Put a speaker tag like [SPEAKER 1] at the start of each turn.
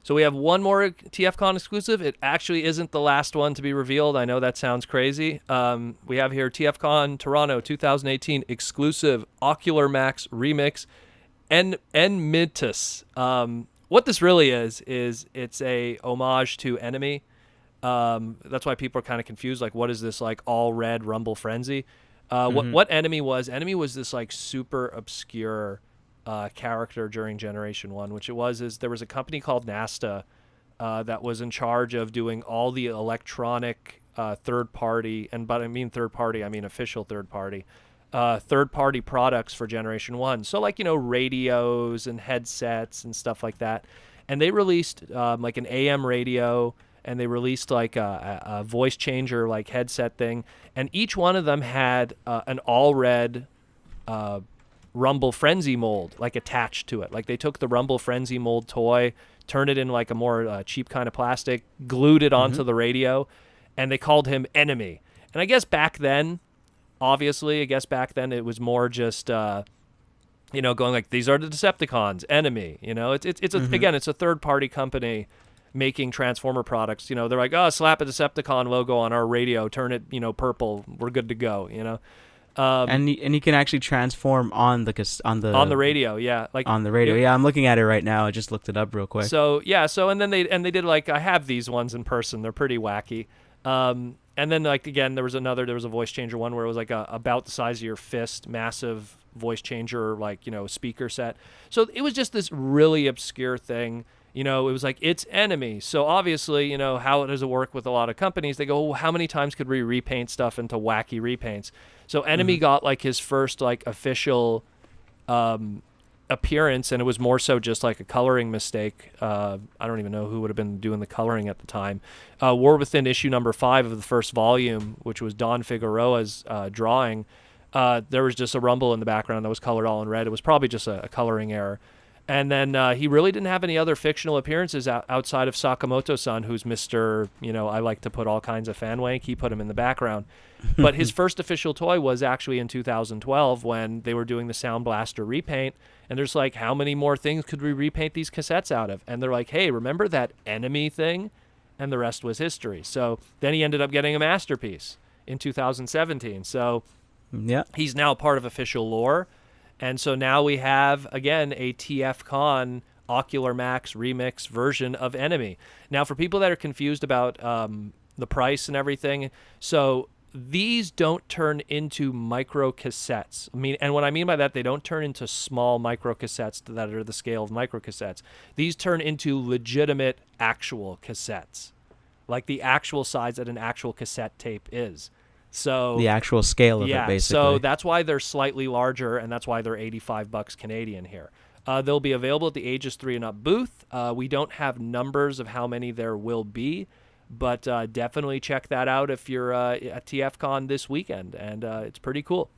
[SPEAKER 1] So we have one more TFcon exclusive. It actually isn't the last one to be revealed. I know that sounds crazy. We have here TFcon Toronto 2018 exclusive Ocular Max Remix Enmitus. What this really is it's a homage to Enemy. That's why people are kind of confused. Like, what is this like all red Rumble Frenzy? What Enemy was? Enemy was this like super obscure character during Generation 1, which is there was a company called Nasta that was in charge of doing all the electronic third party, and by I mean third party, I mean official third party products for Generation 1. So like, radios and headsets and stuff like that. And they released like an AM radio, and they released like a voice changer like headset thing. And each one of them had an all red Rumble Frenzy mold like attached to it. Like they took the Rumble Frenzy mold toy, turned it in like a more cheap kind of plastic, glued it onto the radio, and they called him Enemy. And I guess back then, it was more just going like, these are the Decepticons, Enemy. Again, it's a third party company making Transformer products. They're like, oh, slap a Decepticon logo on our radio, turn it purple, we're good to go.
[SPEAKER 2] And you can actually transform on the
[SPEAKER 1] radio, yeah, like
[SPEAKER 2] on the radio. Yeah, I'm looking at it right now. I just looked it up real quick.
[SPEAKER 1] So and then they did like, I have these ones in person. They're pretty wacky. And then like again, there was a voice changer one where it was like about the size of your fist, massive voice changer, like speaker set. So it was just this really obscure thing. It was like, it's Enemy. So obviously, how does it work with a lot of companies? They go, well, how many times could we repaint stuff into wacky repaints? So Enemy got like his first like official appearance, and it was more so just like a coloring mistake. I don't even know who would have been doing the coloring at the time. War Within issue number 5 of the first volume, which was Don Figueroa's drawing, there was just a rumble in the background that was colored all in red. It was probably just a coloring error. And then he really didn't have any other fictional appearances outside of Sakamoto-san, who's Mr., I like to put all kinds of fan wank. He put him in the background. But his first official toy was actually in 2012 when they were doing the Sound Blaster repaint. And there's like, how many more things could we repaint these cassettes out of? And they're like, hey, remember that Enemy thing? And the rest was history. So then he ended up getting a masterpiece in 2017. So
[SPEAKER 2] yeah,
[SPEAKER 1] he's now part of official lore. And so now we have, again, a TFcon Ocular Max remix version of Enemy. Now, for people that are confused about the price and everything, so these don't turn into micro cassettes. And what I mean by that, they don't turn into small micro cassettes that are the scale of micro cassettes. These turn into legitimate actual cassettes, like the actual size that an actual cassette tape is. So
[SPEAKER 2] the actual scale of it, basically.
[SPEAKER 1] So that's why they're slightly larger, and that's why they're $85 Canadian here. They'll be available at the Ages 3 and Up booth. We don't have numbers of how many there will be, but definitely check that out if you're at TFcon this weekend, and it's pretty cool.